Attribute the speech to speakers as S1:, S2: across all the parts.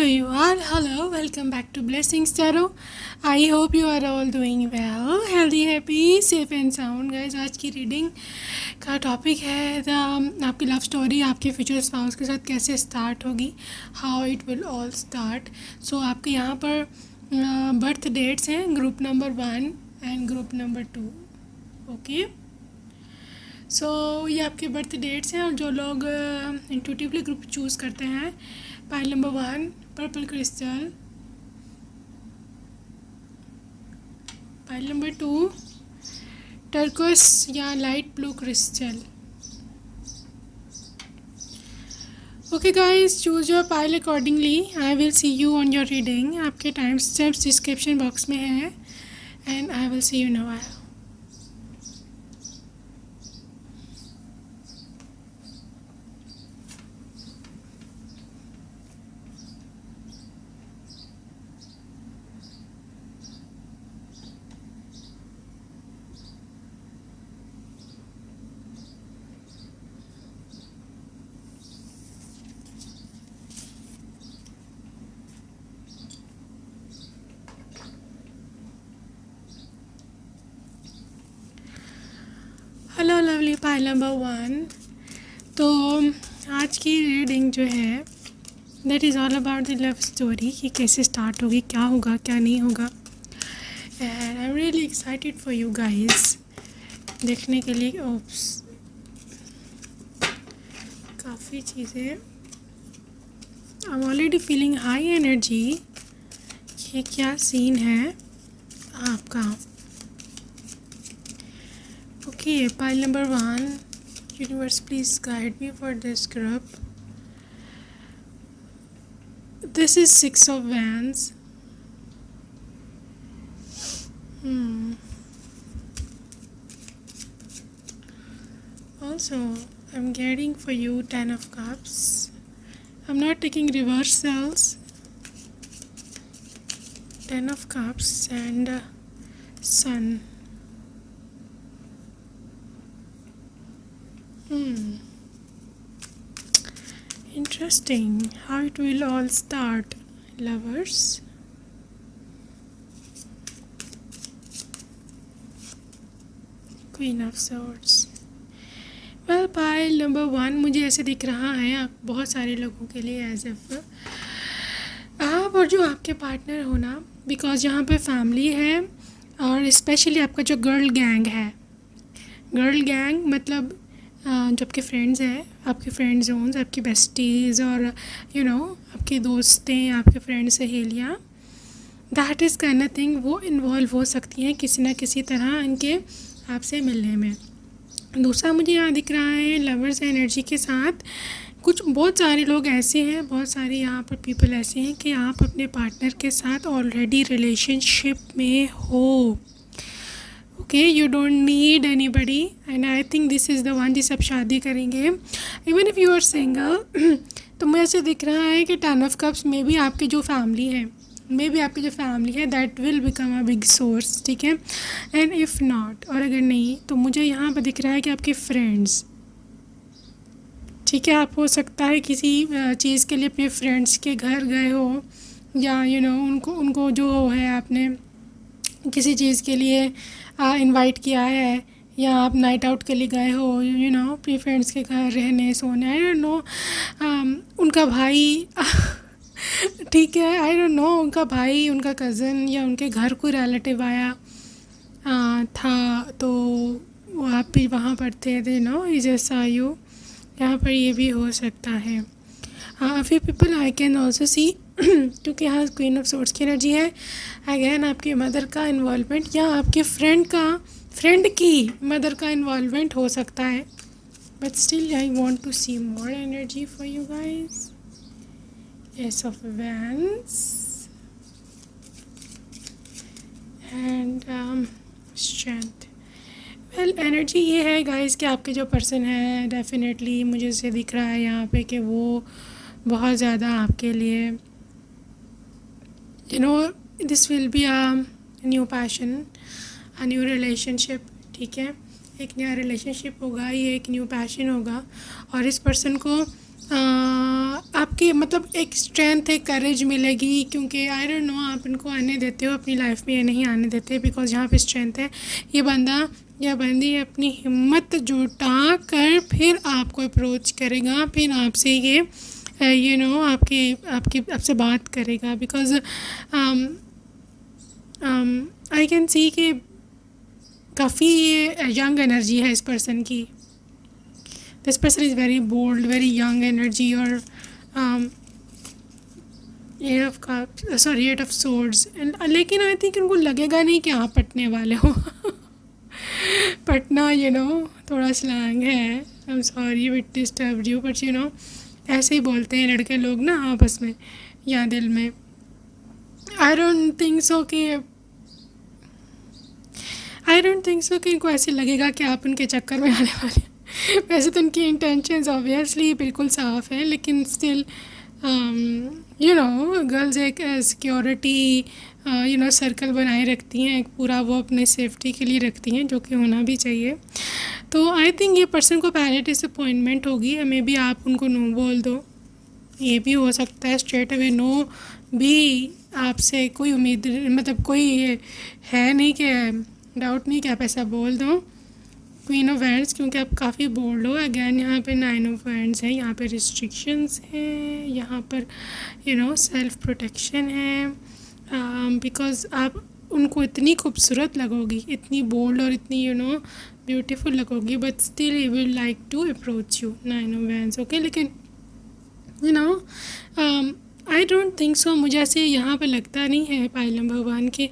S1: Hello, you all. Hello, welcome back to Blessings Tarot. I hope you are all doing well, healthy, happy, safe and sound. Guys, आज की reading का topic है आपकी love story आपके future spouse के साथ कैसे start होगी, how it will all start. So आपके यहाँ पर बर्थ डेट्स हैं group number 1 and group number 2. Okay, so ये आपके बर्थ डेट्स हैं और जो लोग इंट्यूटिवली ग्रुप चूज़ करते हैं, pile number 1 purple crystal, pile number 2 टर्कोस या light blue crystal. Okay guys, choose your pile accordingly. I will see you on your reading. आपके टाइम स्टेप्स डिस्क्रिप्शन बॉक्स में है and I will see you in a while. Hello lovely pile number 1. तो आज की reading जो है that is all about the love story कि कैसे स्टार्ट होगी, क्या होगा क्या नहीं होगा. And I am really excited for you guys देखने के लिए. ओप्स, काफ़ी चीज़ें. I am already feeling high energy. ये क्या सीन है आपका. Okay, pile number 1. Universe, please guide me for this group. This is 6 of Wands. Also, I'm getting for you 10 of Cups. I'm not taking reversals. 10 of Cups and Sun. Interesting how it will all start, lovers. Queen of Swords. Well, pile number 1 मुझे ऐसे दिख रहा है बहुत सारे लोगों के लिए एज एफ आप और जो आपके पार्टनर हो ना, बिकॉज यहाँ पे फैमिली है और स्पेशली आपका जो गर्ल गैंग है. गर्ल गैंग मतलब जो आपके फ्रेंड्स हैं, आपके फ्रेंड जोन्स, आपकी बेस्टीज़ और आपकी दोस्तें, आपके फ्रेंड सहेलियाँ, that is kind of thing, वो इन्वॉल्व हो सकती हैं किसी ना किसी तरह इनके आपसे मिलने में. दूसरा मुझे यहाँ दिख रहा है लवर्स एनर्जी के साथ कुछ बहुत सारे लोग ऐसे हैं, बहुत सारे यहाँ पर पीपल ऐसे हैं कि आप अपने पार्टनर के साथ ऑलरेडी रिलेशनशिप में हो. Okay, you don't need anybody and I think this is the one जिससे आप शादी करेंगे. Even if you are single तो मुझे ऐसे दिख रहा है कि 10 ऑफ कप्स में भी आपकी जो फैमिली है that will become a big source. ठीक है, एंड इफ़ नॉट, और अगर नहीं तो मुझे यहाँ पर दिख रहा है कि आपके फ्रेंड्स, ठीक है, आप हो सकता है किसी चीज़ के लिए अपने फ्रेंड्स के घर गए हो या उनको जो है आपने किसी चीज़ के लिए इनवाइट किया है या आप नाइट आउट के लिए गए हो अपने फ्रेंड्स के घर रहने सोने. आई डोंट नो उनका भाई ठीक है, आई डोंट नो उनका भाई, उनका कज़न या उनके घर कोई रिलेटिव आया था तो वो आप भी वहाँ पर थे. जैसा यू यहाँ पर ये भी हो सकता है. Few people I can also see क्योंकि यहाँ क्वीन ऑफ सोर्ड्स की एनर्जी है. अगेन आपकी मदर का इन्वॉल्वमेंट या आपके फ्रेंड की मदर का इन्वॉल्वमेंट हो सकता है. But still I want to see more energy for you guys. Ace of wands and strength. Well, energy ये है गाइस कि आपके जो पर्सन है डेफिनेटली मुझे से दिख रहा है यहाँ पे कि वो बहुत ज़्यादा आपके लिए this will be a new passion, a new relationship. ठीक है, एक नया रिलेशनशिप होगा, ये एक न्यू पैशन होगा और इस पर्सन को अ, आपकी मतलब एक स्ट्रेंथ एक करेज मिलेगी, क्योंकि आई डोंट नो आप इनको आने देते हो अपनी लाइफ में या नहीं आने देते, बिकॉज यहाँ पे स्ट्रेंथ है। ये बंदा या बंदी अपनी हिम्मत जुटा कर फिर आपको अप्रोच करेगा, फिर आपसे ये आपकी आपकी आपसे बात करेगा, बिकॉज आई कैन सी कि काफ़ी यंग एनर्जी है इस पर्सन की। This person is very bold, very young energy, और eight of cups, sorry eight of swords. लेकिन आई थिंक उनको लगेगा नहीं कि आप पटने वाले हो। पटना थोड़ा स्लैंग है, I am sorry with disturb you, but ऐसे ही बोलते हैं लड़के लोग ना आपस में या दिल में। आई डोंट थिंक सो कि इनको ऐसे लगेगा कि आप उनके चक्कर में आने वाले हैं। वैसे तो उनकी इंटेंशंस ऑब्वियसली बिल्कुल साफ़ है, लेकिन स्टिल गर्ल्स एक सिक्योरिटी सर्कल बनाए रखती हैं, एक पूरा वो अपने सेफ्टी के लिए रखती हैं, जो कि होना भी चाहिए। तो आई थिंक ये पर्सन को पहले डिसअपॉइंटमेंट होगी, मे बी आप उनको नो बोल दो, ये भी हो सकता है। स्ट्रेट अवे नो भी आपसे कोई उम्मीद, मतलब कोई है नहीं कि डाउट नहीं कि आप ऐसा बोल दो। क्वीन ऑफ वैंड्स, क्योंकि आप काफ़ी बोल्ड हो। अगैन यहाँ पे 9 ऑफ वैंड्स है, यहाँ पे रिस्ट्रिक्शंस हैं, यहाँ पर सेल्फ प्रोटेक्शन है, बिकॉज आप उनको इतनी खूबसूरत लगोगी, इतनी बोल्ड और इतनी ब्यूटीफुल लगोगी, but still he will like to approach you. 9 of wands, okay. लेकिन आई डोंट थिंक सो, मुझे ऐसे यहाँ पे लगता नहीं है पायलम भगवान के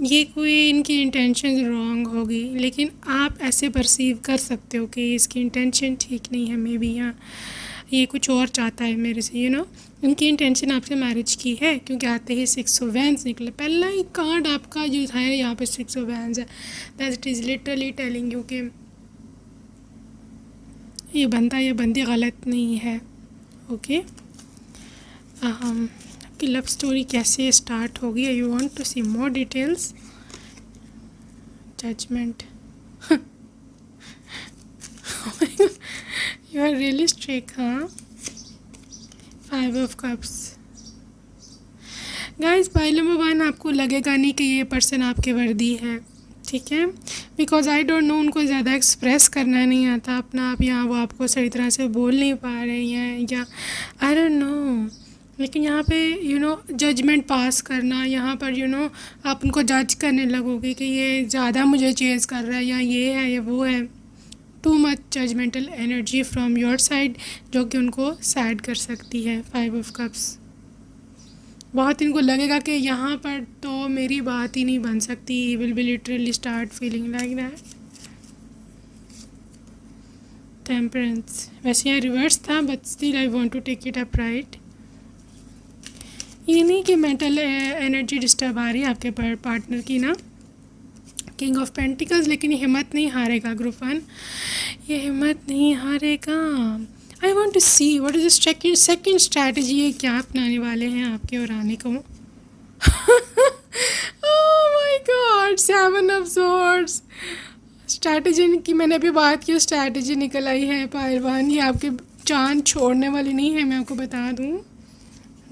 S1: ये कोई इनकी इंटेंशन रॉन्ग होगी, लेकिन आप ऐसे परसीव कर सकते हो कि इसकी इंटेंशन ठीक नहीं है, मे बी यहाँ ये कुछ और चाहता है मेरे से। इनकी इंटेंशन आपसे मैरिज की है, क्योंकि आते ही 6 ऑफ वैंड्स निकले। पहला ही कार्ड आपका जो था यहाँ पे 6 ऑफ वैंड्स है, that it is literally telling you कि ये बंदा या बंदी गलत नहीं है, ओके। आपकी लव स्टोरी कैसे स्टार्ट होगी? You want to see more details? Judgement. You are really strict, हाँ। 5 ऑफ कप्स। गाइस, पायलम भगवान आपको लगेगा नहीं कि ये पर्सन आपके वर्दी है, ठीक है, बिकॉज आई डोंट नो, उनको ज़्यादा एक्सप्रेस करना नहीं आता अपना आप, या वो आपको सही तरह से बोल नहीं पा रहे हैं, या आई डोंट नो। लेकिन यहाँ पे जजमेंट पास करना, यहाँ पर आप उनको जज करने लगोगे कि ये ज़्यादा मुझे चेज़ कर रहा है, या ये है या वो है। Too much judgemental energy from your side, जो कि उनको सैड कर सकती है। 5 ऑफ कप्स। बहुत इनको लगेगा कि यहाँ पर तो मेरी बात ही नहीं बन सकती, will be literally start feeling like that. Temperance, वैसे यहाँ रिवर्स था, but still I want to take it up right. ये नहीं कि मेंटल एनर्जी डिस्टर्ब आ रही है आपके पार्टनर की ना। किंग ऑफ पेंटिकल्स, लेकिन ये हिम्मत नहीं हारेगा ग्रुप 1, ये हिम्मत नहीं हारेगा। I want to see what is second strategy, ये क्या अपनाने वाले हैं आपके और आने को। Oh my God, 7 of swords. Strategy की मैंने अभी बात की, स्ट्रैटेजी निकल आई है पहलवान, ये आपके चांद छोड़ने वाली नहीं है, मैं आपको बता दूँ।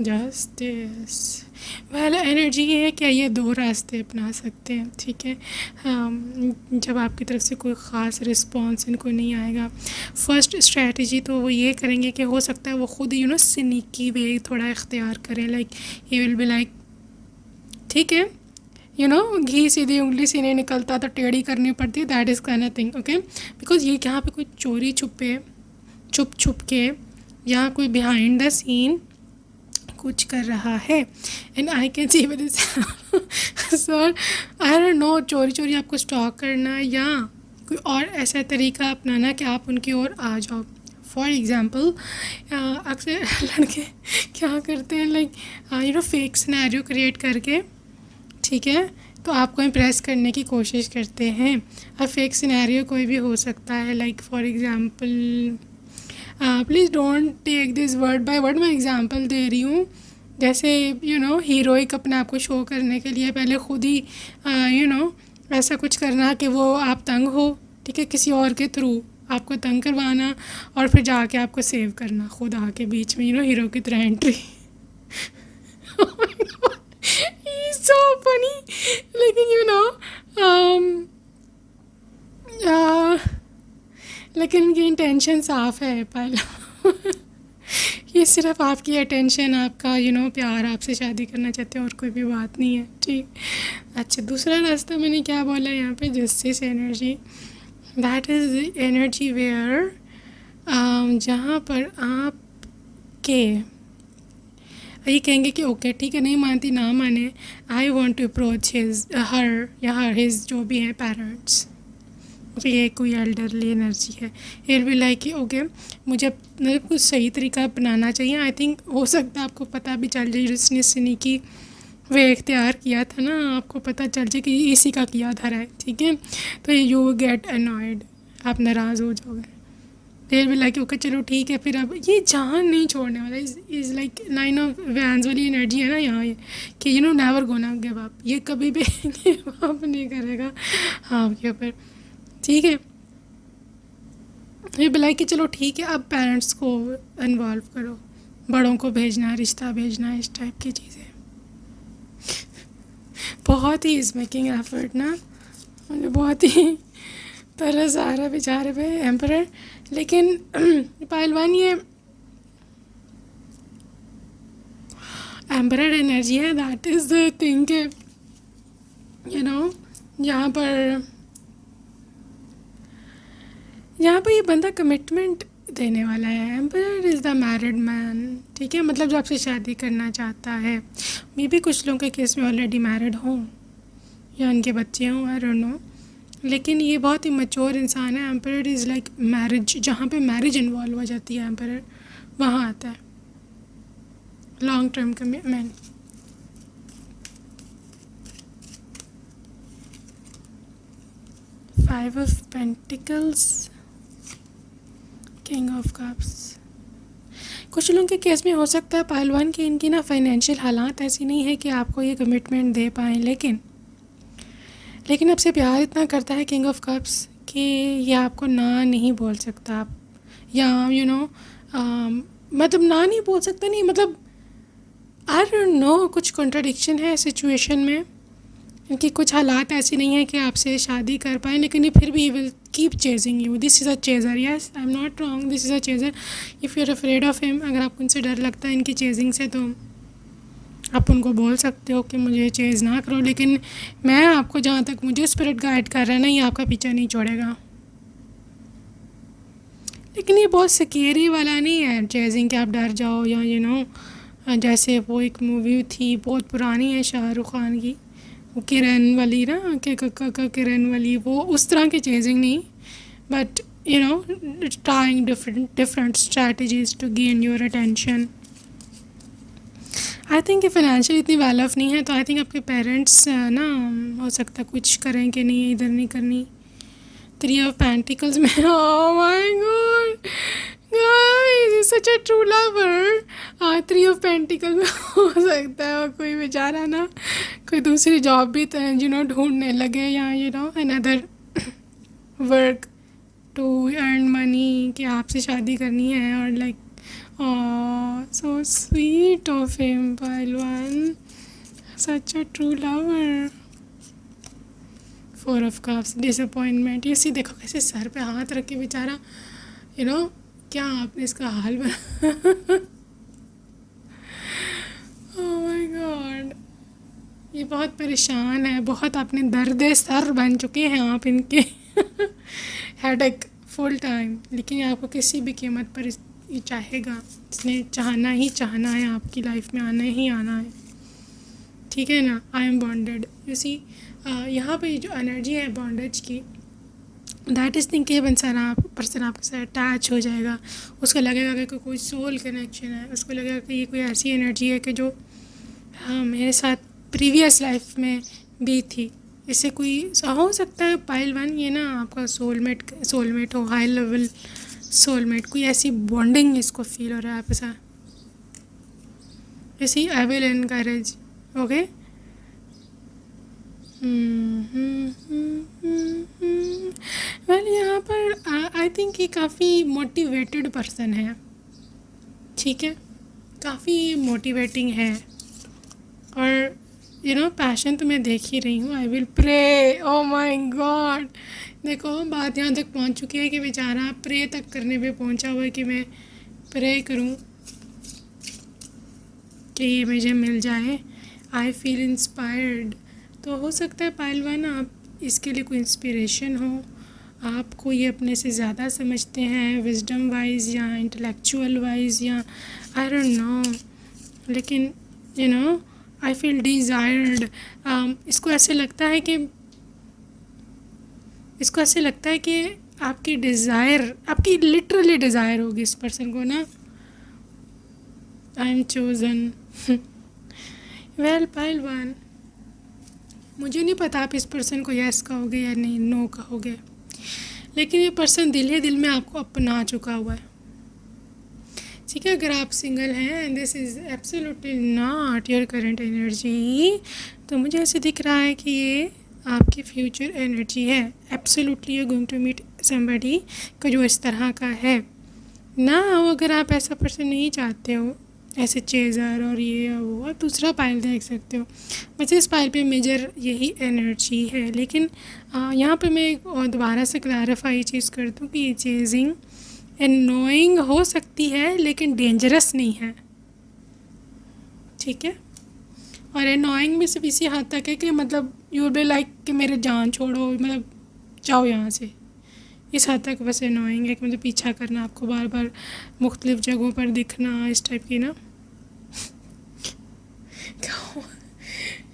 S1: जस्टिस, वेल एनर्जी ये है कि ये 2 रास्ते अपना सकते हैं, ठीक है। जब आपकी तरफ से कोई ख़ास रिस्पॉन्स इनको नहीं आएगा, फर्स्ट स्ट्रैटेजी तो वो ये करेंगे कि हो सकता है वो खुद स्नीकी वे थोड़ा इख्तियार करें, like he will be like, ठीक है, घी सीधी उंगली से नहीं निकलता तो टेढ़ी करनी पड़ती है, that is kind of thing, okay. Because ये यहाँ पे कोई चोरी छुप के या कोई बिहाइंड द सीन कुछ कर रहा है, and I can see with sir, I don't no, चोरी आपको स्टॉक करना या कोई और ऐसा तरीका अपनाना कि आप उनकी ओर आ जाओ। फॉर एग्ज़ाम्पल, अक्सर लड़के क्या करते हैं, लाइक फेक सिनेरियो क्रिएट करके, ठीक है, तो आपको इम्प्रेस करने की कोशिश करते हैं। अब फेक सिनेरियो कोई भी हो सकता है, like for example, please don't take this word by word, मैं एग्ज़ाम्पल दे रही हूँ। जैसे हीरोइक अपने आप को शो करने के लिए पहले खुद ही ऐसा कुछ करना कि वो आप तंग हो, ठीक है, किसी और के थ्रू आपको तंग करवाना और फिर जाके आपको सेव करना, खुद आके बीच में हीरो की तरह एंट्री। So funny. लेकिन लेकिन इनकी इंटेंशन साफ है पहला। ये सिर्फ आपकी अटेंशन, आपका प्यार, आपसे शादी करना चाहते हैं और कोई भी बात नहीं है, ठीक। अच्छा, दूसरा रास्ता मैंने क्या बोला यहाँ पे, justice energy. That is energy where जहाँ पर आप के ये कहेंगे कि ओके ठीक है, नहीं मानती ना माने, I want to approach his her या हर हिज जो भी हैं पेरेंट्स, ये कोई एल्डरली एनर्जी है। इट बी लाइक कि ओके मुझे मतलब कुछ सही तरीका अपनाना चाहिए। आई थिंक हो सकता है आपको पता भी चल जाए, जिसने की वे इख्तियार किया था ना, आपको पता चल जाए कि इसी का किया धरा है, ठीक है। तो यू गेट अनॉयड, आप नाराज़ हो जाओगे। देर भी लाइक ओके चलो ठीक है, फिर अब ये जान नहीं छोड़ने वाला। इज़ लाइक 9 ऑफ वैंस वाली एनर्जी है ना यहाँ, ये कि नेवर गोना गिव अप, ये कभी भी गिव अप नहीं करेगा आपके ऊपर, ठीक है। ये बुलाई कि चलो ठीक है, अब पेरेंट्स को इन्वॉल्व करो, बड़ों को भेजना, रिश्ता भेजना, इस टाइप की चीज़ें। बहुत ही इज़ मेकिंग एफर्ट ना, मुझे बहुत ही तरस आ रहा है बेचारे पे एम्परर। लेकिन पहलवान ये एम्परर एनर्जी है, दैट इज़ द थिंग के यहाँ पर ये बंदा कमिटमेंट देने वाला है। Emperor is the married man, ठीक है, मतलब जो आपसे शादी करना चाहता है। मे भी कुछ लोगों के केस में ऑलरेडी मैरिड हों या उनके बच्चे हों, आई डोंट नो, लेकिन ये बहुत ही मैच्योर इंसान है। एम्परर इज़ लाइक मैरिज, जहाँ पे मैरिज इन्वॉल्व हो जाती है एम्परर, वहाँ आता है long term commitment. Five of pentacles, king of cups. कुछ लोगों के केस में हो सकता है पहलवान की इनकी ना फाइनेंशियल हालात ऐसी नहीं है कि आपको ये कमिटमेंट दे पाएँ, लेकिन आपसे प्यार इतना करता है किंग ऑफ कप्स कि ये आपको ना नहीं बोल सकता। आप या मतलब ना नहीं बोल सकता, नहीं मतलब आई डोंट नो, कुछ कॉन्ट्रडिक्शन है सिचुएशन में। इनकी कुछ हालात ऐसी नहीं है कि आपसे शादी कर पाएँ, लेकिन ये फिर भी will keep chasing you. This is a chaser, yes I am not wrong, this is a chaser. If you are afraid of him, अगर आपको उनसे डर लगता है इनकी चेजिंग से, तो आप उनको बोल सकते हो कि मुझे चेज़ ना करो, लेकिन मैं आपको, जहाँ तक मुझे स्पिरिट गाइड कर रहा है ना, ये आपका पीछा नहीं छोड़ेगा। लेकिन ये बहुत स्केरी वाला नहीं है चेजिंग कि आप डर जाओ, या जैसे वो एक मूवी थी बहुत पुरानी है शाहरुख खान की, वो किरण वाली ना, के का किरण वाली, वो उस तरह की चेजिंग नहीं, but trying different strategies to gain your attention. I think financial इतनी वेल ऑफ नहीं है, तो आई थिंक आपके पेरेंट्स ना हो सकता है कुछ करें कि नहीं, इधर नहीं करनी। 3 ऑफ पेंटिकल्स में, ओह my God guys, such a true lover. 3 of pentacle में हो सकता है कोई बेचारा ना कोई दूसरी जॉब भी ढूंढने लगे, या another work to earn money, कि आपसे शादी करनी है, और like so sweet of him, Palwan, such a true lover. 4 of cups, disappointment। ये सी देखो कैसे सर पे हाथ रख के बेचारा क्या आपने इसका हाल बना। oh my god, ये बहुत परेशान है, बहुत अपने दर्द सर बन चुके हैं आप इनके। हेडेक फुल टाइम, लेकिन ये आपको किसी भी कीमत पर ये चाहेगा, इसने चाहना ही चाहना है, आपकी लाइफ में आना ही आना है, ठीक है ना। आई एम बॉन्डेड, यू सी, यहाँ पे जो एनर्जी है बॉन्डेज की, दैट इज़ थिंक ये पर्सन आपके साथ अटैच हो जाएगा, उसको लगेगा कि कोई सोल कनेक्शन है, उसको लगेगा कि ये कोई ऐसी एनर्जी है कि जो मेरे साथ प्रीवियस लाइफ में भी थी। इससे कोई हो सकता है पहलवान ये ना आपका सोलमेट हो, हाई लेवल सोलमेट, कोई ऐसी बॉन्डिंग इसको फील हो रहा है आपके साथ, ऐसी I will encourage, okay. Well यहाँ पर आई थिंक ये काफ़ी मोटिवेटेड पर्सन है, ठीक है, काफ़ी मोटिवेटिंग है। और पैशन तो मैं देख ही रही हूँ। I will pray, oh my God, देखो बात यहाँ तक पहुँच चुकी है कि बेचारा प्रे तक करने पे पहुँचा हुआ है कि मैं प्रे करूँ कि ये मुझे मिल जाए। I feel inspired. तो हो सकता है पाइलवान आप इसके लिए कोई इंस्पिरेशन हो, आप कोई अपने से ज़्यादा समझते हैं विजडम वाइज या इंटेलेक्चुअल वाइज या आई डोंट नो, लेकिन आई फील डिज़ायर्ड। इसको ऐसे लगता है कि आपकी डिज़ायर, आपकी लिटरली डिज़ायर होगी इस पर्सन को ना। I am chosen. वेल पाइलवान, मुझे नहीं पता आप इस पर्सन को यस कहोगे या नहीं, नो कहोगे, लेकिन ये पर्सन दिल ही दिल में आपको अपना चुका हुआ है, ठीक है। अगर आप सिंगल हैं and this is absolutely not your current energy, तो मुझे ऐसे दिख रहा है कि ये आपकी फ्यूचर एनर्जी है। Absolutely you are going to meet somebody का जो इस तरह का है ना। अगर आप ऐसा पर्सन नहीं चाहते हो, ऐसे चेज़र और ये और वो, आप दूसरा पाइल देख सकते हो। वैसे इस पाइल पे मेजर यही एनर्जी है, लेकिन यहाँ पे मैं एक और दोबारा से क्लैरिफाई चीज़ कर दूँ कि ये चेजिंग एनोइंग हो सकती है लेकिन डेंजरस नहीं है, ठीक है। और एनोइंग भी सिर्फ इसी हद तक है कि मतलब यू विल बी लाइक कि मेरे जान छोड़ो, मतलब जाओ यहाँ से, इस हद तक बस एनोइंग है कि मतलब पीछा करना, आपको बार बार मुख्तलिफ़ जगहों पर दिखना, इस टाइप की ना।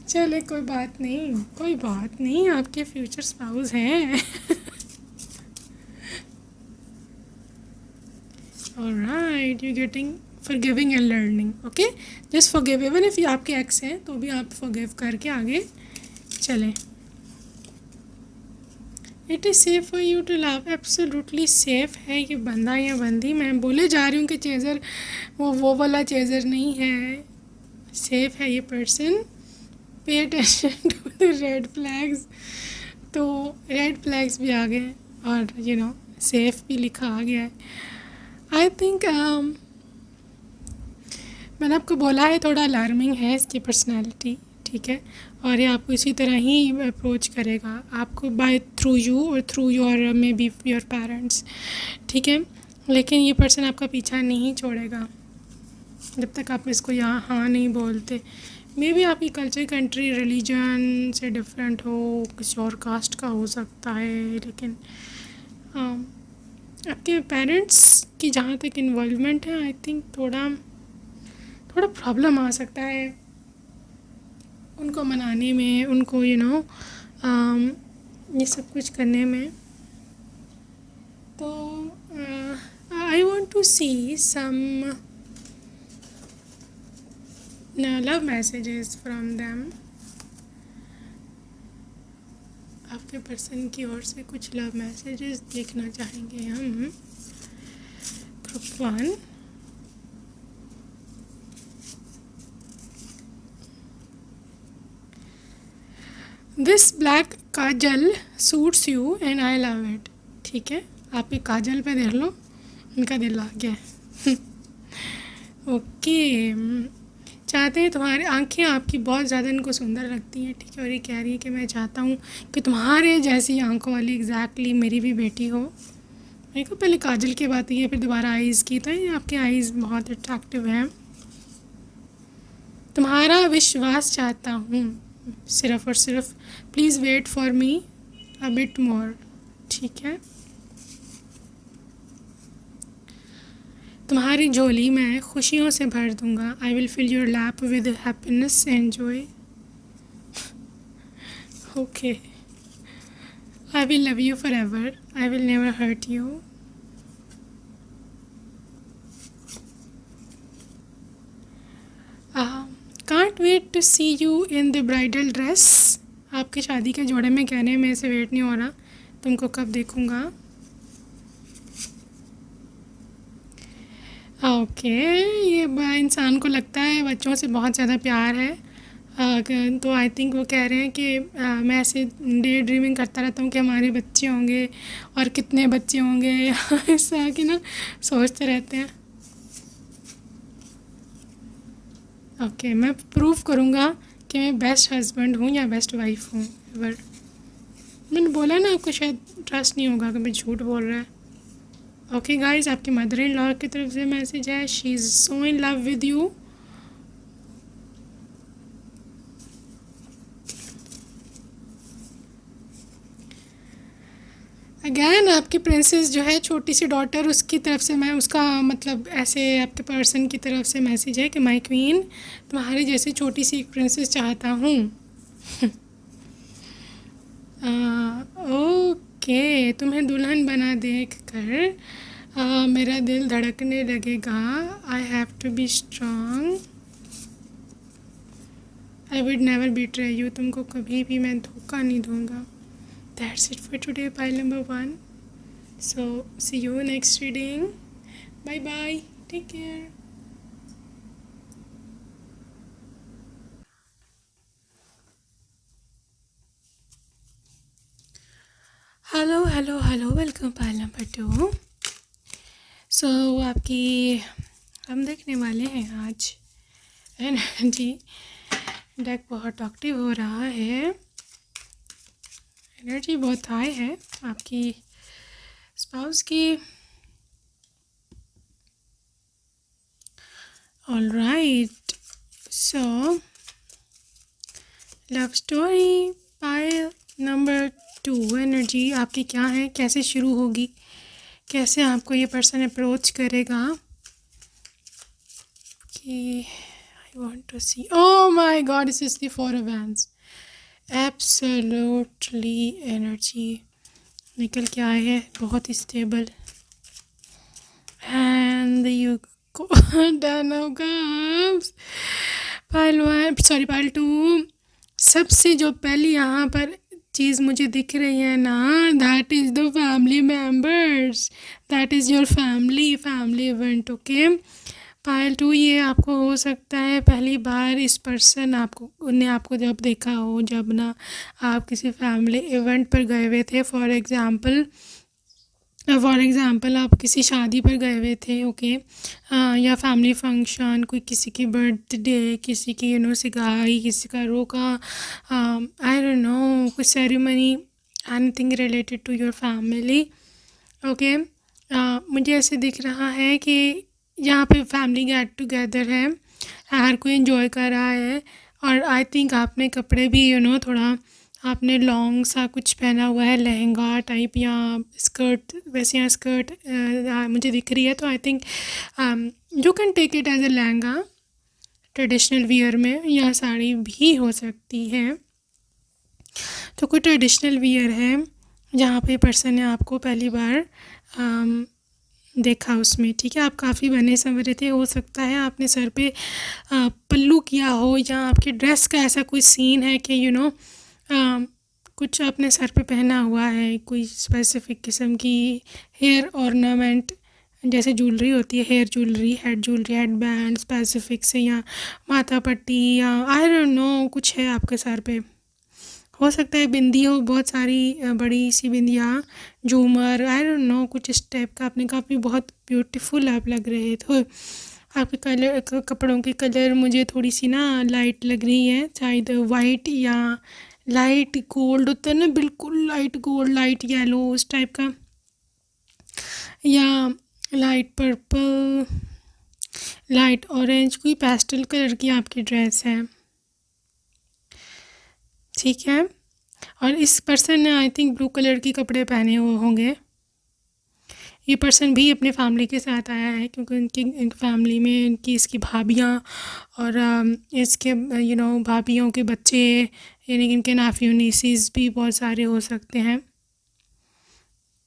S1: चले कोई बात नहीं, आपके फ्यूचर स्पाउस हैं। Alright, you getting forgiving and learning, okay. Just forgive, even if आपके एक्स हैं तो भी आप फॉरगिव करके आगे चलें। It is safe for you to love, absolutely safe है ये बंदा या बंदी। मैं बोले जा रही हूँ कि चेज़र वो वाला चेज़र नहीं है, सेफ़ है ये person. Pay attention to the red flags, तो रेड फ्लैग्स भी आ गए और सेफ़ भी लिखा आ गया है। आई थिंक मैंने आपको बोला है थोड़ा अलार्मिंग है इसकी पर्सनैलिटी, ठीक है। और ये आपको इसी तरह ही अप्रोच करेगा, आपको बाय थ्रू यू और through your may be your parents, ठीक है। लेकिन ये पर्सन आपका पीछा नहीं छोड़ेगा जब तक आप इसको यहाँ हाँ नहीं बोलते। मे बी आपकी कल्चर, कंट्री, रिलीजन से डिफरेंट हो, किसी और कास्ट का हो सकता है, लेकिन आपके पेरेंट्स की जहाँ तक इन्वॉल्वमेंट है, आई थिंक थोड़ा प्रॉब्लम आ सकता है उनको मनाने में, उनको ये सब कुछ करने में। तो I want to see some love messages from them. आपके पर्सन की ओर से कुछ लव मैसेजेस देखना चाहेंगे हम। Group 1, this black kajal suits you and I love it, ठीक है। आप एक काजल पे देख लो, उनका दिल आ गया है। ओके, चाहते हैं तुम्हारी आंखें आपकी बहुत ज़्यादा इनको सुंदर लगती हैं, ठीक है। और ये कह रही है कि मैं चाहता हूँ कि तुम्हारे जैसी आंखों वाली एग्जैक्टली मेरी भी बेटी हो। मेरे को पहले काजल की बात है, फिर दोबारा आईज़ की, तो ये आपके आईज़ बहुत अट्रैक्टिव हैं। तुम्हारा विश्वास चाहता हूँ सिर्फ़ और सिर्फ, please wait for me a bit more, ठीक है। तुम्हारी झोली मैं खुशियों से भर दूँगा। I will fill your lap with happiness and joy, okay. I will love you forever, I will never hurt you. Can't wait to see you in the bridal dress. आपकी शादी के जोड़े में कहने में से वेट नहीं हो रहा, तुमको कब देखूँगा। ओके, ये इंसान को लगता है बच्चों से बहुत ज़्यादा प्यार है, तो आई थिंक वो कह रहे हैं कि मैं ऐसे डे ड्रीमिंग करता रहता हूँ कि हमारे बच्चे होंगे और कितने बच्चे होंगे इस तरह की ना सोचते रहते हैं। ओके, मैं प्रूव करूँगा कि मैं बेस्ट हस्बैंड हूँ या बेस्ट वाइफ हूँ एवर। मैंने बोला ना आपको शायद ट्रस्ट नहीं होगा कि मैं झूठ बोल रहा है। ओके गाइस, आपकी मदर इन लॉ की तरफ से मैसेज है, she is so in love with you. Again आपकी प्रिंसेस जो है छोटी सी डॉटर, उसकी तरफ से मैं उसका मतलब ऐसे आपके पर्सन की तरफ से मैसेज है कि माय क्वीन, तुम्हारी जैसी छोटी सी एक प्रिंसेस चाहता हूँ। ओके, तुम्हें दुल्हन बना देख कर मेरा दिल धड़कने लगेगा। I have to be strong, I would never betray you, तुमको कभी भी मैं धोखा नहीं दूंगा। That's it for today, pile number 1। So see you next reading, bye bye, take care. Hello hello hello, welcome pile number 2। So आपकी हम देखने वाले हैं आज एनर्जी। डेक बहुत एक्टिव हो रहा है, एनर्जी बहुत हाई है आपकी स्पाउस की। All right, so love story pile number 2, energy आपकी क्या है, कैसे शुरू होगी, कैसे आपको ये पर्सन अप्रोच करेगा कि I want to see. Oh my god, this is the 4 of wands. Absolutely energy निकल के आए हैं, बहुत ही stable. And you ten of cups, pile 1 sorry pile 2। सबसे जो पहली यहाँ पर चीज़ मुझे दिख रही है ना, that is the family members, that is your family event. Okay pile 2, ये आपको हो सकता है पहली बार इस पर्सन आपको उन्हें आपको जब देखा हो, जब ना आप किसी फैमिली इवेंट पर गए हुए थे। फॉर एग्ज़ाम्पल आप किसी शादी पर गए हुए थे, ओके, या फैमिली फंक्शन, कोई किसी की बर्थडे, किसी की सगाई, किसी का रोका, आई डोंट नो, कोई ceremony, anything related to your family. Okay, मुझे ऐसे दिख रहा है कि यहाँ पे फैमिली गेट टुगेदर है, हर कोई एंजॉय कर रहा है। और आई थिंक आपने कपड़े भी थोड़ा आपने लॉन्ग सा कुछ पहना हुआ है, लहंगा टाइप या स्कर्ट, वैसे यहाँ स्कर्ट मुझे दिख रही है। तो I think you can take it as a lehenga traditional wear में, या साड़ी भी हो सकती है। तो कोई ट्रेडिशनल वियर है जहाँ पे पर्सन ने आपको पहली बार देखा उसमें, ठीक है। आप काफ़ी बने संवरे थे, हो सकता है आपने सर पे पल्लू किया हो, या आपकी ड्रेस का ऐसा कोई सीन है कि कुछ आपने सर पे पहना हुआ है, कोई स्पेसिफिक किस्म की हेयर ऑर्नामेंट, जैसे ज्वेलरी होती है, hair jewellery, headband specific से, या माथा पट्टी, या आई डोंट नो कुछ है आपके सर पे। हो सकता है बिंदी हो, बहुत सारी बड़ी सी बिंदियाँ, झूमर, आई डोंट नो, कुछ इस टाइप का। आपने काफ़ी बहुत ब्यूटीफुल आप लग रहे थे। आपके कपड़ों की कलर मुझे थोड़ी सी ना लाइट लग रही है, शायद वाइट या लाइट गोल्ड होता है ना, बिल्कुल लाइट गोल्ड, लाइट येलो उस टाइप का, या लाइट पर्पल, लाइट ऑरेंज, कोई पेस्टल कलर की आपकी ड्रेस है, ठीक है। और इस पर्सन ने आई थिंक ब्लू कलर के कपड़े पहने हुए होंगे। ये पर्सन भी अपने फैमिली के साथ आया है, क्योंकि उनकी फैमिली में इनकी इसकी भाभियाँ और इसके भाभियों के बच्चे, यानी कि इनके नाफी नीसीज़ भी बहुत सारे हो सकते हैं।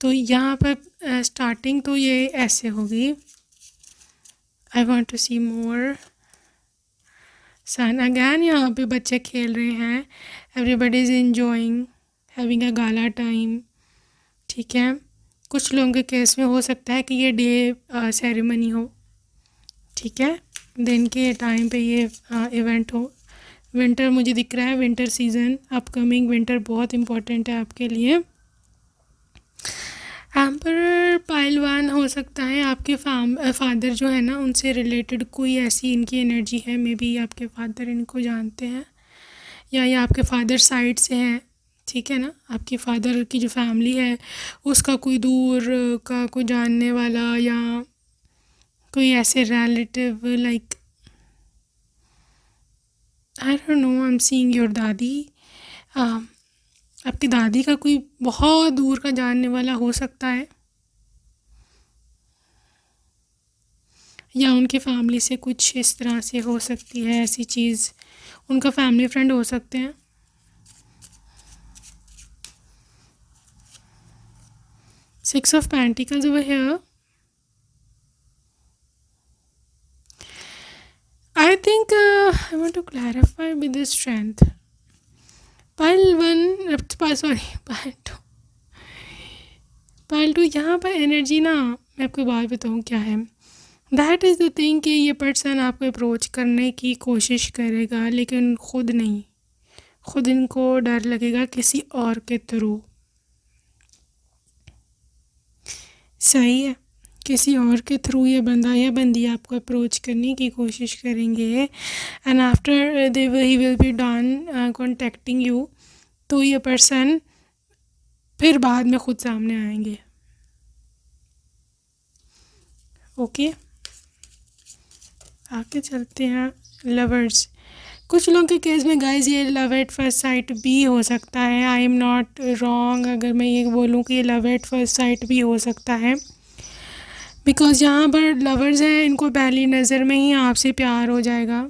S1: तो यहाँ पर स्टार्टिंग तो ये ऐसे होगी। I want to see more sun. Again यहाँ पे बच्चे खेल रहे हैं, everybody is enjoying, having a gala time, ठीक है। कुछ लोगों के केस में हो सकता है कि ये डे सेरेमनी हो, ठीक है, दिन के टाइम पे ये इवेंट हो, विंटर मुझे दिख रहा है, विंटर सीज़न, अपकमिंग विंटर बहुत इम्पोर्टेंट है आपके लिए। एम्परर पाइल 1 हो सकता है आपके फादर जो है ना उनसे रिलेटेड कोई ऐसी इनकी एनर्जी है, मे बी आपके फादर इनको जानते हैं या ये आपके फादर साइड से हैं, ठीक है ना। आपके फादर की जो फैमिली है उसका कोई दूर का कोई जानने वाला या कोई ऐसे relative, like I don't no, I am seeing your दादी। आपकी दादी का कोई बहुत दूर का जानने वाला हो सकता है, या उनकी फैमिली से कुछ इस तरह से हो सकती है ऐसी चीज़, उनका फैमिली फ्रेंड हो सकते हैं। 6 of Pentacles over here. I think I want to clarify with this strength. Pile 1, sorry, pile 2. Pile 2 यहाँ पर एनर्जी ना, मैं आपको बात बताऊँ क्या है। दैट इज़ द थिंग कि ये पर्सन आपको अप्रोच करने की कोशिश करेगा लेकिन खुद नहीं, खुद इनको डर लगेगा किसी और के थ्रू। सही है, किसी और के थ्रू ये बंदा या बंदी आपको अप्रोच करने की कोशिश करेंगे and after they he will be done contacting you, तो ये पर्सन फिर बाद में ख़ुद सामने आएंगे। ओके, आगे चलते हैं। लवर्स, कुछ लोगों के केस में गाइस ये लव एट फर्स्ट साइट भी हो सकता है। आई एम नॉट रॉन्ग अगर मैं ये बोलूँ कि ये लव एट फर्स्ट साइट भी हो सकता है, बिकॉज़ यहाँ पर लवर्स हैं, इनको पहली नज़र में ही आपसे प्यार हो जाएगा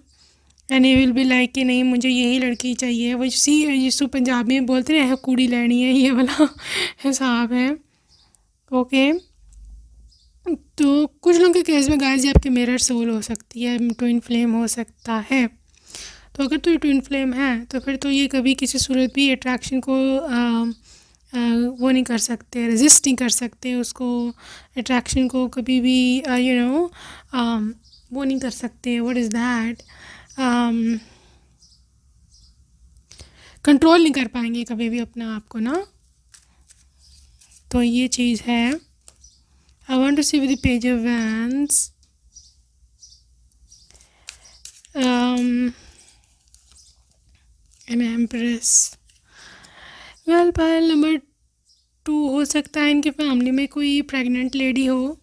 S1: and he will be like कि नहीं मुझे यही लड़की चाहिए। वो जिसको पंजाबी में बोलते हैं कुड़ी लेनी है, ये वाला हिसाब है। ओके, तो कुछ लोगों के केस में गाइस ये आपके मिरर सोल हो सकती है, ट्विन फ्लेम हो सकता है। तो अगर तो ये ट्विन फ्लेम है तो फिर तो ये कभी किसी सूरत भी अट्रैक्शन को वो नहीं कर सकते, रेजिस्ट नहीं कर सकते उसको, अट्रैक्शन को कभी भी यू नो वो नहीं कर सकते। व्हाट इज़ दैट, कंट्रोल नहीं कर पाएंगे कभी भी अपना आप को ना, तो ये चीज़ है। I want to see with the page of wands. An empress, well pile number 2 हो सकता है इनके फैमिली में कोई प्रेग्नेंट लेडी हो,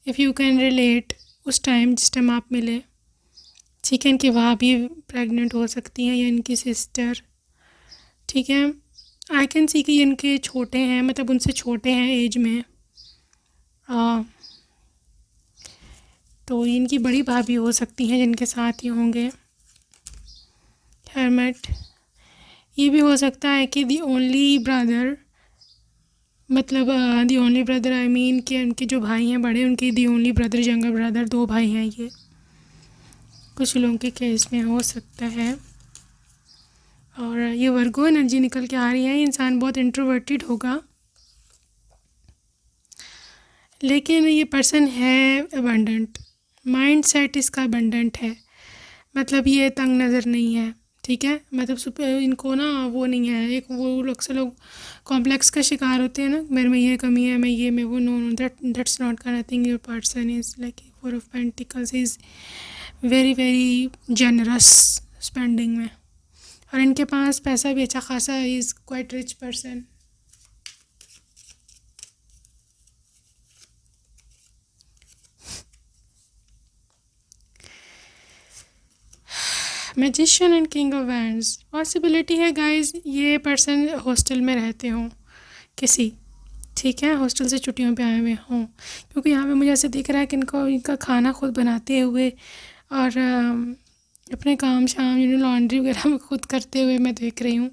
S1: इफ़ यू कैन रिलेट उस टाइम जिस टाइम आप मिले, ठीक है। इनकी भाभी प्रेग्नेंट हो सकती हैं या इनकी सिस्टर, ठीक है। आई कैन सी कि इनके छोटे हैं, मतलब उनसे छोटे हैं एज में, तो इनकी बड़ी भाभी हो सकती हैं जिनके साथ ही होंगे। हर्मिट, ये भी हो सकता है कि दी ओनली ब्रदर, मतलब the only brother I mean कि उनके जो भाई हैं बड़े, उनके the only brother, younger brother, 2 भाई हैं। ये कुछ लोगों के केस में हो सकता है। और ये वर्गो एनर्जी निकल के आ रही है। इंसान बहुत इंट्रोवर्टेड होगा लेकिन ये पर्सन है अबंडेंट, माइंड सेट इसका अबंडेंट है, मतलब ये तंग नज़र नहीं है, ठीक है। मतलब इनको ना वो नहीं है, एक वो अक्सर लोग कॉम्प्लेक्स का शिकार होते हैं ना, मेरे में ये कमी है, मैं वो, no no, that's not kind of thing. Your person is like 4 of Pentacles, is very very generous spending में, और इनके पास पैसा भी अच्छा खासा, is quite rich person. Magician and king of wands, possibility है गाइस ये पर्सन हॉस्टल में रहते हों किसी, ठीक है, हॉस्टल से छुट्टियों पे आए हुए हों, क्योंकि यहाँ पे मुझे ऐसे दिख रहा है कि इनका खाना खुद बनाते हुए और अपने काम शाम लॉन्ड्री वगैरह में खुद करते हुए मैं देख रही हूँ,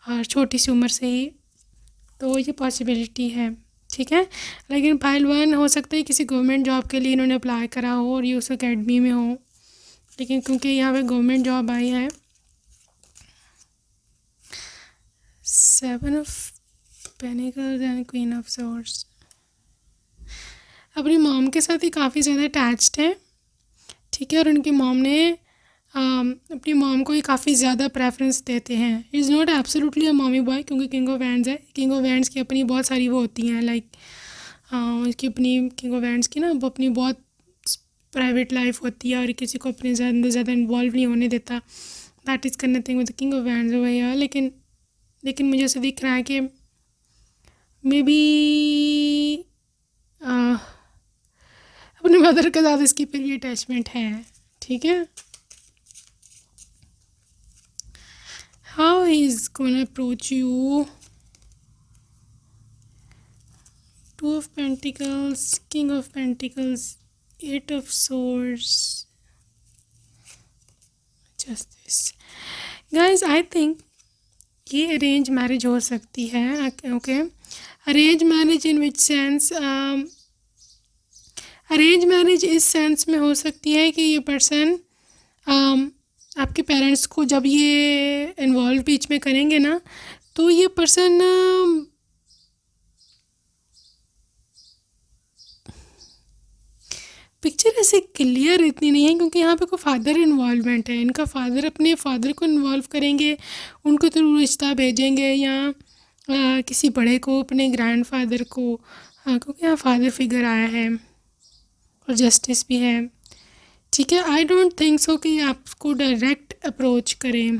S1: और छोटी सी उम्र से ही, तो ये पॉसिबिलिटी है, ठीक है। लेकिन पाइल 1 हो सकता है किसी गवर्नमेंट जॉब के लिए इन्होंने अप्लाई करा हो और ये उस अकेडमी में हो, लेकिन क्योंकि यहाँ पे गवर्नमेंट जॉब आई है। 7 of Pentacles and queen of swords, अपनी मॉम के साथ ही काफ़ी ज़्यादा अटैच्ड है, ठीक है। और उनकी मॉम ने अपनी मॉम को ही काफ़ी ज़्यादा प्रेफरेंस देते हैं। Is not absolutely a mommy boy, क्योंकि किंग ऑफ वैंस है। किंग ऑफ वैंस की अपनी बहुत सारी वो होती हैं, लाइक उसकी अपनी किंग ऑफ वैंस की ना वो अपनी बहुत प्राइवेट लाइफ होती है और किसी को अपने ज़्यादा इन्वॉल्व नहीं होने देता। That is nothing with the king of vents भैया। लेकिन मुझे ऐसा दिख रहा है कि मे बी अपने मदर के साथ इसकी फिर भी अटैचमेंट है। ठीक है, how he is gonna approach you. Two of pentacles, king of pentacles, eight of swords, justice. Guys I think ये अरेंज मैरिज हो सकती है। Okay, arrange marriage in which sense? Arrange marriage इस सेंस में हो सकती है कि ये पर्सन आपके पेरेंट्स को जब ये इन्वॉल्व बीच में करेंगे ना, तो ये पर्सन पिक्चर ऐसे क्लियर इतनी नहीं है, क्योंकि यहाँ पे कोई फादर इन्वॉल्वमेंट है। इनका फादर अपने फादर को इन्वॉल्व करेंगे, उनको थ्रू रिश्ता भेजेंगे, या किसी बड़े को, अपने ग्रैंडफादर को, क्योंकि यहाँ फादर फिगर आया है और जस्टिस भी है। ठीक है, आई डोंट थिंक सो कि आपको डायरेक्ट अप्रोच करें,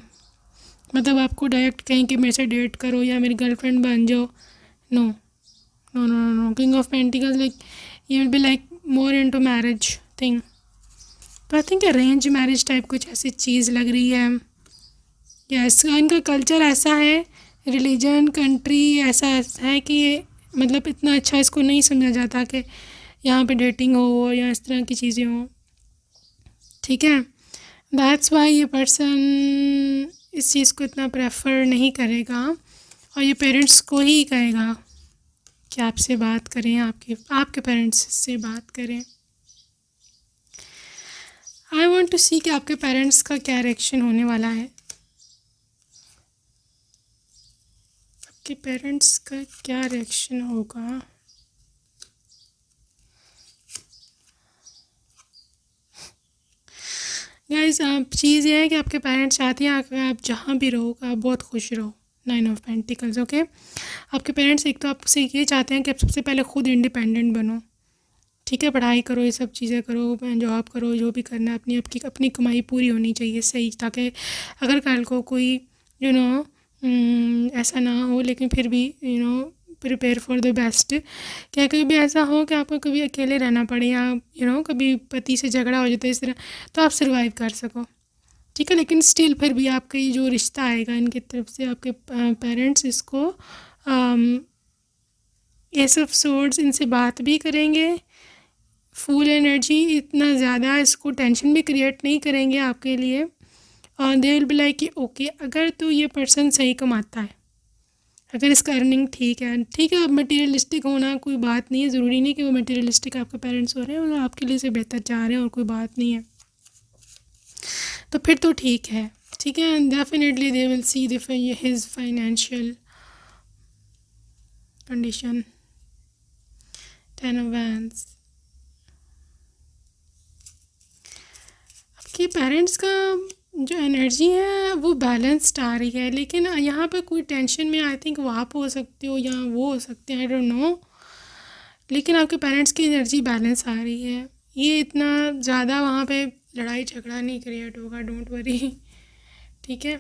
S1: मतलब आपको डायरेक्ट कहें कि मेरे से डेट करो या मेरी गर्लफ्रेंड बन जाओ। No no no no, king of pentacles like ये will be like more into marriage thing. तो I think arrange marriage type कुछ ऐसी चीज़ लग रही है। यस, इनका कल्चर ऐसा है, रिलीजन, कंट्री ऐसा है कि मतलब इतना अच्छा इसको नहीं समझा जाता कि यहाँ पे डेटिंग हो या इस तरह की चीज़ें हों। ठीक है, दैट्स वाई ये पर्सन इस चीज़ को इतना प्रेफर नहीं करेगा और ये पेरेंट्स को ही कहेगा कि आपसे बात करें, आपके पेरेंट्स से बात करें। आई वांट टू सी कि आपके पेरेंट्स का क्या रिएक्शन होने वाला है। आपके पेरेंट्स का क्या रिएक्शन होगा। गाइस, आप चीज़ ये है कि आपके पेरेंट्स चाहते हैं कि आप जहाँ भी रहो आप बहुत खुश रहो। 9 ऑफ पेंटिकल्स। ओके, आपके पेरेंट्स एक तो आपसे ये चाहते हैं कि आप सबसे पहले खुद इंडिपेंडेंट बनो। ठीक है, पढ़ाई करो, ये सब चीज़ें करो, जॉब करो, जो भी करना है अपनी कमाई पूरी होनी चाहिए सही, ताकि अगर कल को कोई ऐसा ना हो, लेकिन फिर भी प्रिपेयर फॉर द बेस्ट। क्या कभी ऐसा हो कि आपको कभी अकेले रहना पड़े या कभी पति से झगड़ा हो जाता है इस तरह, तो आप सर्वाइव कर सको। ठीक है, लेकिन स्टिल फिर भी आपका ये जो रिश्ता आएगा इनकी तरफ से, आपके पेरेंट्स इसको एस ऑफ सोर्ड्स, इनसे बात भी करेंगे, फुल एनर्जी, इतना ज़्यादा इसको टेंशन भी क्रिएट नहीं करेंगे आपके लिए। और दे विल बी लाइक कि ओके, अगर तो ये पर्सन सही कमाता है, अगर इसका अर्निंग ठीक है, अब मटेरियलिस्टिक होना कोई बात नहीं है, ज़रूरी नहीं कि वो मटेरियलिस्टिक आपके पेरेंट्स हो रहे हैं और आपके लिए से बेहतर चाह रहे हैं, और कोई बात नहीं है, तो फिर तो ठीक है। ठीक है, and definitely they will see his financial condition. 10 of wands, आपके पेरेंट्स का जो एनर्जी है वो बैलेंस्ड आ रही है, लेकिन यहाँ पे कोई टेंशन में आई थिंक वो आप हो सकते हो या वो हो सकते हैं, आई डोंट नो, लेकिन आपके पेरेंट्स की एनर्जी बैलेंस आ रही है। ये इतना ज़्यादा वहाँ पे लड़ाई झगड़ा नहीं क्रिएट होगा, डोंट वरी। ठीक है,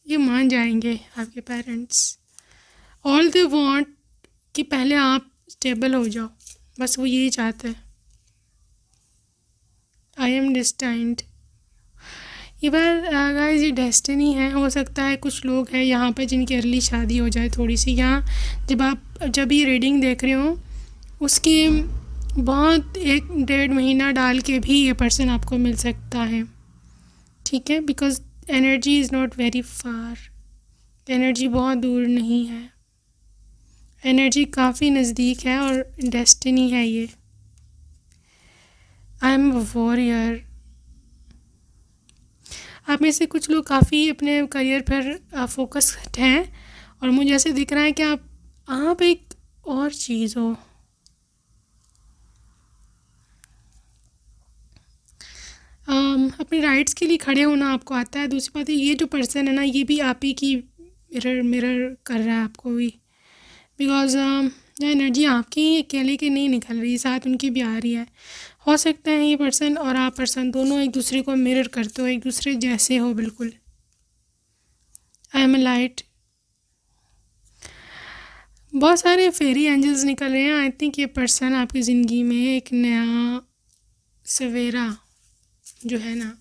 S1: ये मान जाएंगे आपके पेरेंट्स। ऑल दे वांट कि पहले आप स्टेबल हो जाओ, बस वो यही चाहते हैं। I am destined. ये बार गाइस ये डेस्टिनी है। हो सकता है कुछ लोग हैं यहाँ पे जिनकी अर्ली शादी हो जाए थोड़ी सी, यहाँ जब ये रीडिंग देख रहे हो उसकी बहुत 1-1.5 महीना डाल के भी ये पर्सन आपको मिल सकता है। ठीक है, because energy is not very far, energy बहुत दूर नहीं है, एनर्जी काफ़ी नज़दीक है और डेस्टिनी है ये। I am a warrior. आप में से कुछ लोग काफ़ी अपने करियर पर फोकस्ड हैं और मुझे ऐसे दिख रहा है कि आप एक और चीज़ हो। अपने राइट्स के लिए खड़े होना आपको आता है। दूसरी बात है, ये जो पर्सन है ना, ये भी आप ही की मिरर कर रहा है आपको भी, बिकॉज जो एनर्जी आपकी अकेले की नहीं निकल रही, साथ उनकी भी आ रही है। हो सकता है ये पर्सन और आप पर्सन दोनों एक दूसरे को मिरर करते हो, एक दूसरे जैसे हो बिल्कुल। I am a light. बहुत सारे फेरी एंजल्स निकल रहे हैं। आई थिंक ये पर्सन आपकी ज़िंदगी में एक नया सवेरा जो है ना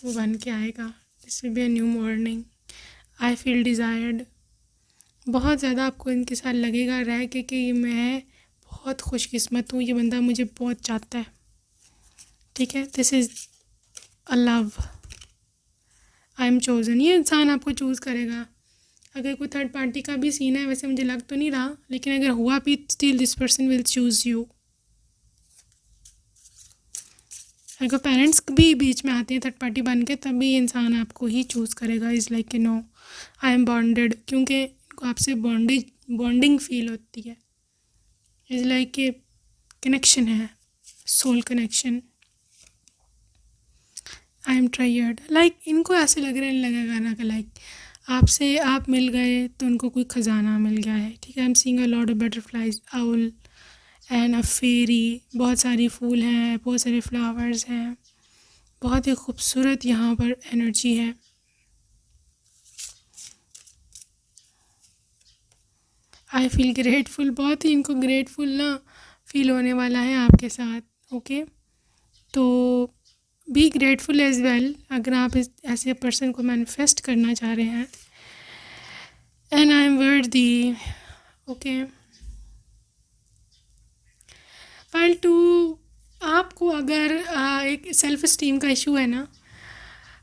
S1: वो बन के आएगा। This will be a new morning. I feel desired. बहुत ज़्यादा आपको इनके साथ लगेगा रह के कि मैं बहुत खुशकिस्मत हूँ, ये बंदा मुझे बहुत चाहता है। ठीक है, this is a love. I am chosen. ये इंसान आपको चूज़ करेगा। अगर कोई थर्ड पार्टी का भी सीन है, वैसे मुझे लग तो नहीं रहा, लेकिन अगर हुआ भी, still this person will choose you. अगर पेरेंट्स भी बीच में आते हैं थर्ड पार्टी बन के, तब भी इंसान आपको ही चूज़ करेगा। Is like no I am bonded, क्योंकि इनको आपसे बॉन्डिंग फील होती है। इज़ लाइक ए कनेक्शन है, soul connection. I am tired. Like इनको ऐसे लगेगा ना कि लाइक आपसे आप मिल गए तो उनको कोई ख़जाना मिल गया है। ठीक है, I am seeing a lot of butterflies, owl and a fairy. बहुत सारी फूल हैं, बहुत सारे फ्लावर्स हैं, बहुत ही खूबसूरत यहाँ पर एनर्जी है। I feel grateful. बहुत ही इनको ग्रेटफुल ना फील होने वाला है आपके साथ। ओके, तो बी ग्रेटफुल एज वेल अगर आप इस ऐसे पर्सन को मैनिफेस्ट करना चाह रहे हैं। एंड आई एम वर्दी। Okay, part 2। आपको अगर एक सेल्फ़ इस्टीम का इशू है ना,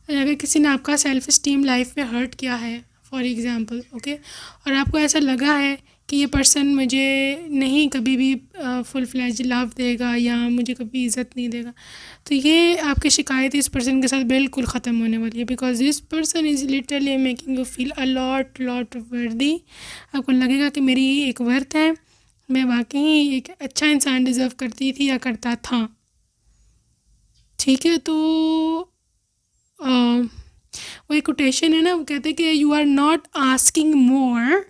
S1: अगर किसी ने आपका सेल्फ़ इस्टीम लाइफ में हर्ट किया है फॉर एग्ज़ाम्पल, ओके, और आपको ऐसा लगा है कि ये पर्सन मुझे नहीं कभी भी फुल फ्लैज लव देगा या मुझे कभी इज़्ज़त नहीं देगा, तो ये आपकी शिकायत इस पर्सन के साथ बिल्कुल ख़त्म होने वाली है। Because this person is literally making you feel a lot वर्दी। आपको लगेगा कि मेरी एक वर्थ है, मैं वाकई एक अच्छा इंसान डिज़र्व करती थी या करता था। ठीक है, तो वो एक कोटेशन है ना, वो कहते हैं कि you are not asking more,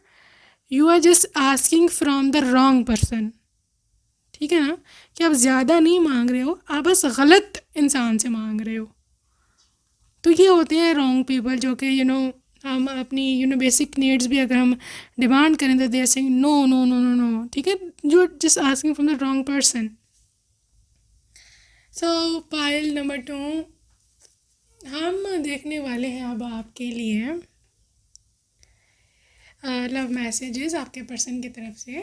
S1: you are just asking from the wrong person. ठीक है ना, कि आप ज़्यादा नहीं मांग रहे हो, आप बस गलत इंसान से मांग रहे हो। तो ये होते हैं रॉन्ग पीपल, जो कि हम अपनी बेसिक नीड्स भी अगर हम डिमांड करें तो they are saying no no no no no. ठीक है, you are just asking from the wrong person. So pile number 2 हम देखने वाले हैं अब आपके लिए लव मैसेजेस आपके पर्सन की तरफ से।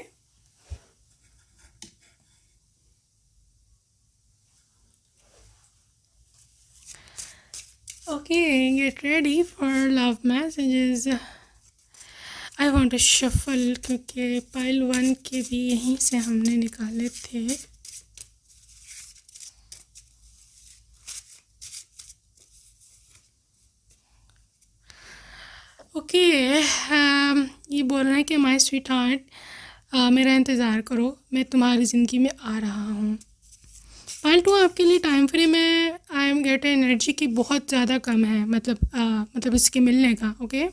S1: Okay, get ready for love messages. I want to shuffle, क्योंकि पाइल 1 के भी यहीं से हमने निकाले थे। ओके, ये बोल रहे हैं कि माय स्वीट हार्ट, मेरा इंतज़ार करो, मैं तुम्हारी ज़िंदगी में आ रहा हूँ। पाइल 2 आपके लिए टाइम फ्रेम है, आई एम गेट एनर्जी की बहुत ज़्यादा कम है, मतलब इसके मिलने का। ओके,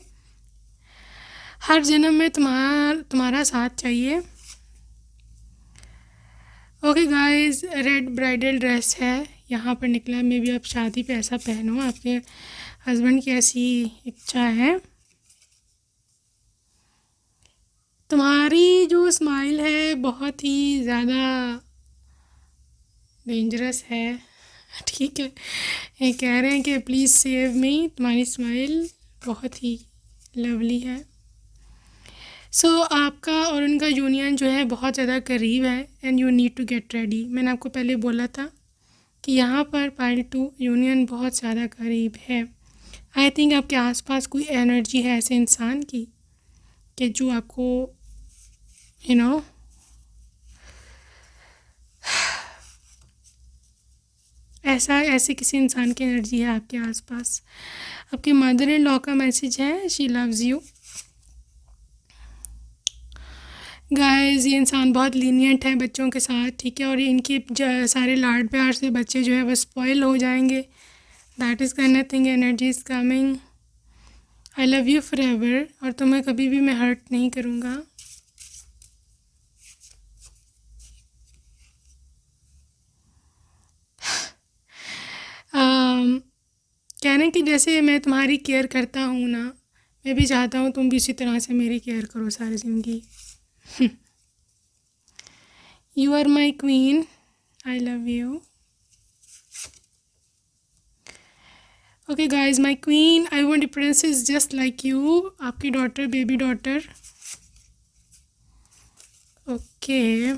S1: हर जन्म में तुम्हारा साथ चाहिए। Okay guys, red bridal dress है यहाँ पर निकला। मे भी आप शादी पे ऐसा पहनो, आपके हस्बैंड की ऐसी इच्छा है। तुम्हारी जो स्माइल है बहुत ही ज़्यादा डेंजरस है। ठीक है, ये कह रहे हैं कि प्लीज़ सेव मी। तुम्हारी स्माइल बहुत ही लवली है। सो आपका और उनका यूनियन जो है बहुत ज़्यादा करीब है and you need to get ready. मैंने आपको पहले बोला था कि यहाँ पर पाइल 2 यूनियन बहुत ज़्यादा करीब है। आई थिंक आपके आसपास कोई एनर्जी है ऐसे इंसान की कि जो आपको ऐसे किसी इंसान की एनर्जी है आपके आसपास। आपके मदर इन लॉ का मैसेज है, शी लव्स यू। गाइस, ये इंसान बहुत लीनियंट है बच्चों के साथ। ठीक है, और इनके सारे लाड प्यार से बच्चे जो है वो स्पॉइल हो जाएंगे। दैट इज़ का nothing, energy is coming. I love you for ever, और तुम्हें कभी भी मैं हर्ट नहीं करूँगा। कहने कि जैसे मैं तुम्हारी केयर करता हूँ ना, मैं भी चाहता हूँ तुम भी इसी तरह से मेरी केयर करो सारी ज़िंदगी। You are my queen, I love you. Okay guys, my queen, I want a princess just like you, आपकी डॉटर, बेबी डॉटर। ओके,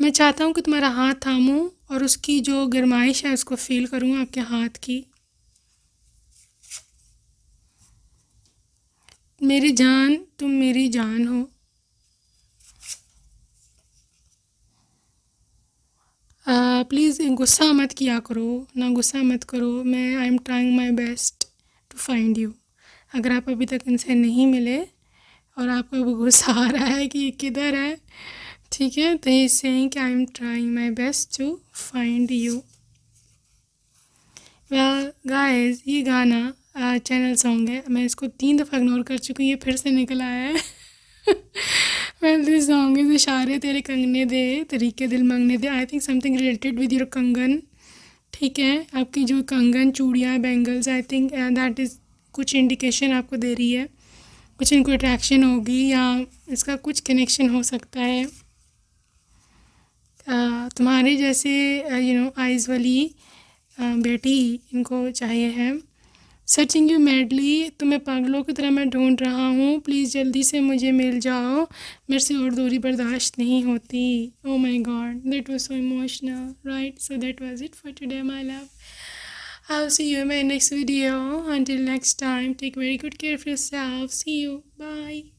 S1: मैं चाहता हूँ कि तुम्हारा हाथ थामूँ और उसकी जो गरमाइश है उसको फील करूँ आपके हाथ की। मेरी जान, तुम मेरी जान हो। प्लीज़ गुस्सा मत किया करो, ना गुस्सा मत करो। मैं I am trying my best to find you. अगर आप अभी तक इनसे नहीं मिले और आपको अब गुस्सा आ रहा है कि ये किधर है, ठीक है, तो ही सेइंग कि I am trying my best to find you. Well guys, ये गाना चैनल सॉन्ग है, मैं इसको 3 दफ़ा इग्नोर कर चुकी हूँ, ये फिर से निकल आया है। वेल दिस सॉन्ग इज़ इशारे तेरे कंगने दे, तरीके दिल मांगने दे। I think something related with your कंगन, ठीक है, आपकी जो कंगन, चूड़ियाँ, bangles, I think that is कुछ इंडिकेशन आपको दे रही है, कुछ इनको अट्रैक्शन होगी या इसका कुछ कनेक्शन हो सकता है। तुम्हारे जैसे आइज़ वाली बेटी इनको चाहिए है। सर्चिंग यू मैडली, तुम्हें पागलों की तरह मैं ढूंढ रहा हूँ, प्लीज़ जल्दी से मुझे मिल जाओ, मेरे से और दूरी बर्दाश्त नहीं होती। Oh my god, that was so emotional, right? So that was it for today my love. I'll see you in my next video. Until next time, take very good care of yourself. See you. Bye.